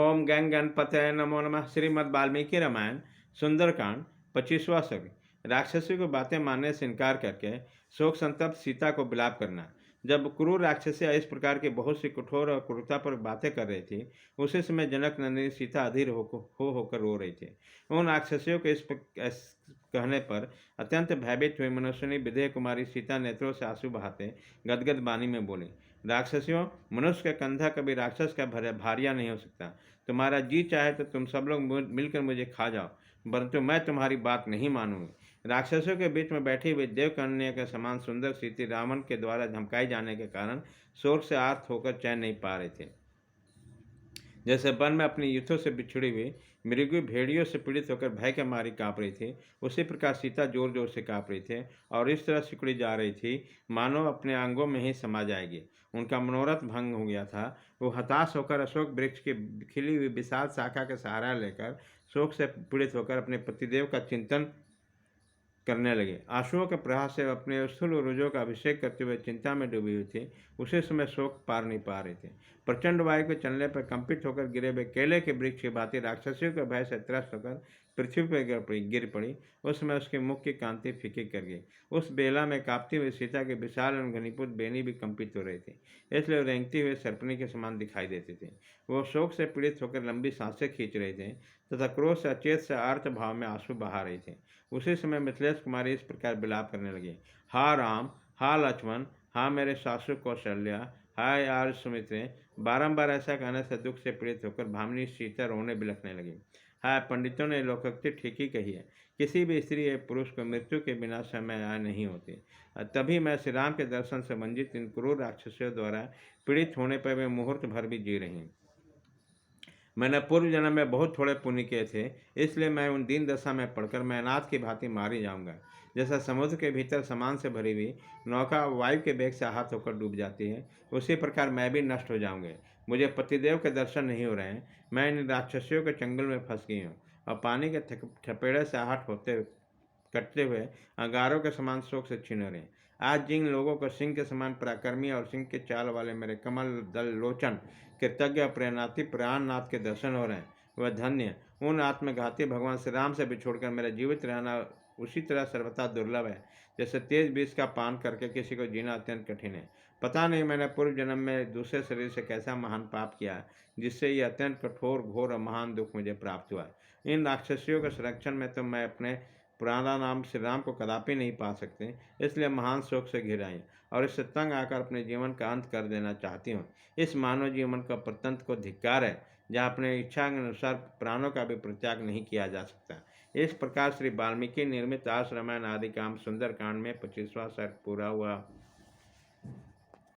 ओम गंग गणपतये नमो नमः। श्रीमद् वाल्मीकि रामायण सुंदरकांड 25वां सर्ग। राक्षसी को बातें मानने से इनकार करके शोक संतप्त सीता को विलाप करना। जब क्रूर राक्षसियां इस प्रकार की बहुत सी कठोर और क्रूरता पर बातें कर रही थी, उसी समय जनक नंदिनी सीता अधीर होकर रो रही थी। उन राक्षसियों के इस कहने पर अत्यंत भयभीत हुई मनुष्यनी विदेह कुमारी सीता नेत्रों से आंसू बहाते गदगद वाणी में बोली, राक्षसियों, मनुष्य का कंधा कभी राक्षस का भारिया नहीं हो सकता। तुम्हारा जी चाहे तो तुम सब लोग मिलकर मुझे खा जाओ, परंतु मैं तुम्हारी बात नहीं मानूंगी। राक्षसों के बीच में बैठी हुई देवकन्या के समान सुंदर सीती रावण के द्वारा धमकाए जाने के कारण शोक से आर्त होकर चैन नहीं पा रहे थे। जैसे वन में अपनी युद्धों से बिछड़ी हुई मृगु भेड़ियों से पीड़ित होकर भय के मारी काँप रही थी, उसी प्रकार सीता जोर जोर से काँप रही थी और इस तरह सिकुड़ी जा रही थी मानो अपने अंगों में ही समा जाएगी। उनका मनोरथ भंग हो गया था। वो हताश होकर अशोक वृक्ष की खिली हुई विशाल शाखा का सहारा लेकर शोक से पीड़ित होकर अपने पतिदेव का चिंतन करने लगे। आंसुओं के प्रवाह से अपने स्थूल रुजों का अभिषेक करते हुए चिंता में डूबी हुई थी। उसी समय शोक पार नहीं पा रहे थे। प्रचंड वायु के चलने पर कंपित होकर गिरे हुए केले के वृक्ष की भांति राक्षसियों के भय से त्रस्त होकर पृथ्वी पर गिर पड़ी। उस समय उसके मुख की कांति फीकी कर गई। उस बेला में कांपती हुई सीता के विशाल और घनीभूत बेनी भी कंपित हो रही थी, इसलिए रेंगती हुए सर्पणी के समान दिखाई देते थे। वो शोक से पीड़ित होकर लंबी सांसें खींच रहे थे तथा क्रोध से अचेत से आर्त भाव में आंसू बहा रहे थे। उसी समय मिथिलेश कुमारी इस प्रकार विलाप करने लगी, हा राम, हा लक्ष्मण, हा मेरे सासु कौशल्या, हाय यार सुमित्रे। बारंबार ऐसा कहने से दुख से पीड़ित होकर भामिनी सीता रोने बिलखने लगी। हाय, पंडितों ने लोकोक्ति ठीक ही कही है, किसी भी स्त्री या पुरुष को मृत्यु के बिना समय आय नहीं होती। तभी मैं श्री राम के दर्शन से वंचित इन क्रूर राक्षसों द्वारा पीड़ित होने पर वे मुहूर्त भर भी जी रही। मैंने पूर्व जन्म में बहुत थोड़े पुण्य किए थे, इसलिए मैं उन दीन दशा में पड़कर मैं अनाथ की भांति मारी जाऊंगा। जैसा समुद्र के भीतर सामान से भरी हुई नौका वायु के वेग से आहत होकर डूब जाती है, उसी प्रकार मैं भी नष्ट हो जाऊंगे। मुझे पतिदेव के दर्शन नहीं हो रहे हैं। मैं इन राक्षसियों के चंगुल में फंस गई हूँ और पानी के थपेड़े से आहट होते कटते हुए अंगारों के समान शोक से छीन रहे। आज जिन लोगों को सिंह के समान पराक्रमी और सिंह के चाल वाले मेरे कमल दल लोचन कृतज्ञ प्रेरणाती प्राणनाथ के दर्शन हो रहे हैं, वह धन्य। उन आत्मघाती भगवान श्री राम से बिछोड़कर मेरा जीवित रहना उसी तरह सर्वथा दुर्लभ है जैसे तेज बीज का पान करके किसी को जीना अत्यंत कठिन है। पता नहीं मैंने पूर्व जन्म में दूसरे शरीर से कैसा महान पाप किया जिससे ये अत्यंत कठोर घोर और महान दुख मुझे प्राप्त हुआ। इन राक्षसियों के संरक्षण में तो मैं अपने पुराना नाम श्री राम को कदापि नहीं पा सकते, इसलिए महान शोक से घिराई और इससे तंग आकर अपने जीवन का अंत कर देना चाहती हूँ। इस मानव जीवन का प्रत्यंत को धिक्कार है, जहाँ अपने इच्छा के अनुसार प्राणों का भी परित्याग नहीं किया जा सकता। इस प्रकार श्री वाल्मीकि निर्मित आस रामायण आदि काम सुंदरकांड में 25वां सर्ग पूरा हुआ।